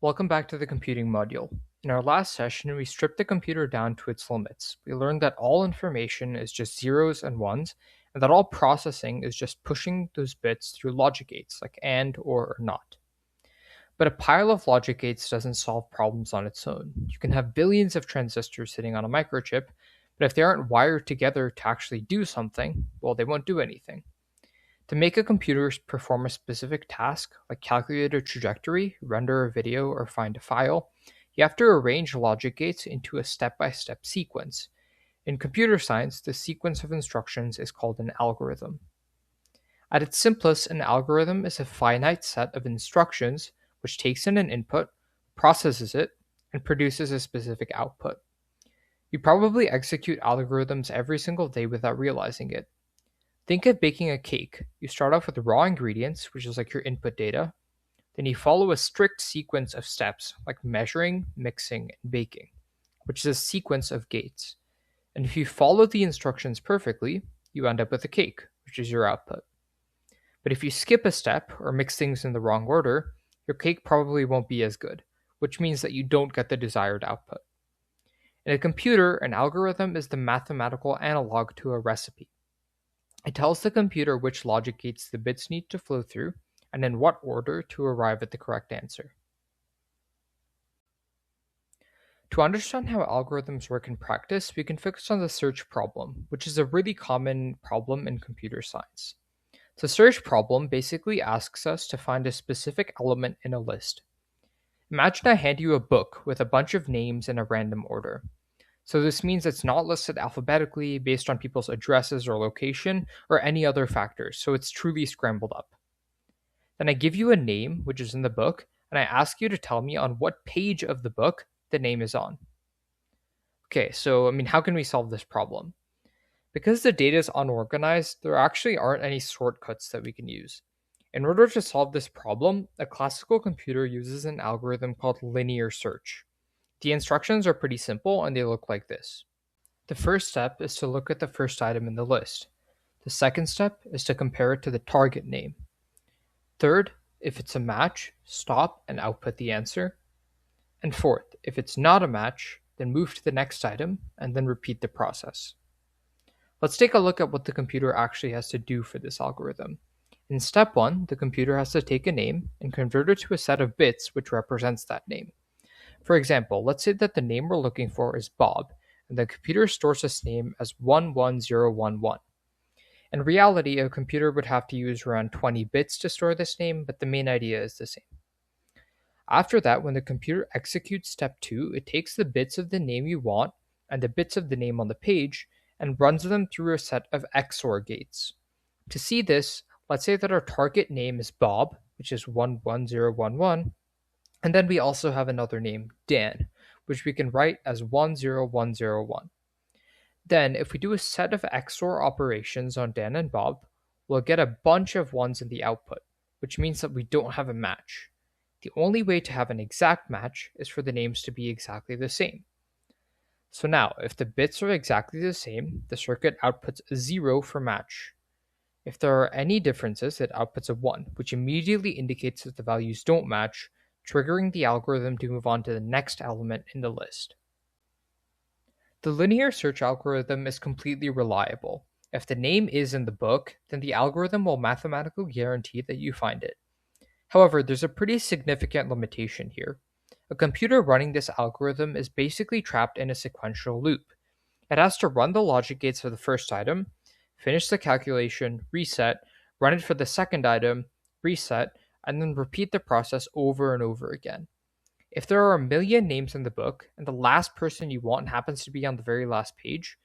Welcome back to the computing module. In our last session, we stripped the computer down to its limits. We learned that all information is just zeros and ones, and that all processing is just pushing those bits through logic gates like AND or not. But a pile of logic gates doesn't solve problems on its own. You can have billions of transistors sitting on a microchip, but if they aren't wired together to actually do something, well, they won't do anything. To make a computer perform a specific task, like calculate a trajectory, render a video, or find a file, you have to arrange logic gates into a step-by-step sequence. In computer science, the sequence of instructions is called an algorithm. At its simplest, an algorithm is a finite set of instructions which takes in an input, processes it, and produces a specific output. You probably execute algorithms every single day without realizing it. Think of baking a cake. You start off with raw ingredients, which is like your input data. Then you follow a strict sequence of steps, like measuring, mixing, and baking, which is a sequence of gates. And if you follow the instructions perfectly, you end up with a cake, which is your output. But if you skip a step or mix things in the wrong order, your cake probably won't be as good, which means that you don't get the desired output. In a computer, an algorithm is the mathematical analog to a recipe. It tells the computer which logic gates the bits need to flow through, and in what order to arrive at the correct answer. To understand how algorithms work in practice, we can focus on the search problem, which is a really common problem in computer science. The search problem basically asks us to find a specific element in a list. Imagine I hand you a book with a bunch of names in a random order. So this means it's not listed alphabetically based on people's addresses or location or any other factors, so it's truly scrambled up. Then I give you a name, which is in the book, and I ask you to tell me on what page of the book the name is on. Okay, so how can we solve this problem? Because the data is unorganized, there actually aren't any shortcuts that we can use. In order to solve this problem, a classical computer uses an algorithm called linear search. The instructions are pretty simple and they look like this. The first step is to look at the first item in the list. The second step is to compare it to the target name. Third, if it's a match, stop and output the answer. And fourth, if it's not a match, then move to the next item and then repeat the process. Let's take a look at what the computer actually has to do for this algorithm. In step 1, the computer has to take a name and convert it to a set of bits which represents that name. For example, let's say that the name we're looking for is Bob, and the computer stores this name as 11011. In reality, a computer would have to use around 20 bits to store this name, but the main idea is the same. After that, when the computer executes step 2, it takes the bits of the name you want and the bits of the name on the page and runs them through a set of XOR gates. To see this, let's say that our target name is Bob, which is 11011, and then we also have another name, Dan, which we can write as 10101. Then, if we do a set of XOR operations on Dan and Bob, we'll get a bunch of ones in the output, which means that we don't have a match. The only way to have an exact match is for the names to be exactly the same. So now, if the bits are exactly the same, the circuit outputs a 0 for match. If there are any differences, it outputs a 1, which immediately indicates that the values don't match, triggering the algorithm to move on to the next element in the list. The linear search algorithm is completely reliable. If the name is in the book, then the algorithm will mathematically guarantee that you find it. However, there's a pretty significant limitation here. A computer running this algorithm is basically trapped in a sequential loop. It has to run the logic gates for the first item, finish the calculation, reset, run it for the second item, reset, and then repeat the process over and over again. If there are a million names in the book, and the last person you want happens to be on the very last page,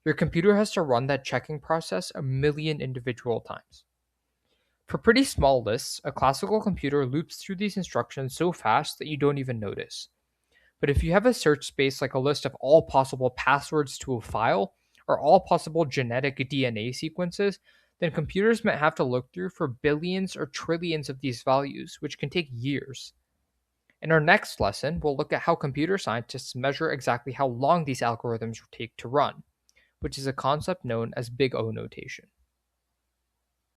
your computer has to run that checking process a million individual times. For pretty small lists, a classical computer loops through these instructions so fast that you don't even notice. But if you have a search space like a list of all possible passwords to a file, or all possible genetic DNA sequences, then computers might have to look through for billions or trillions of these values, which can take years. In our next lesson, we'll look at how computer scientists measure exactly how long these algorithms take to run, which is a concept known as Big O notation.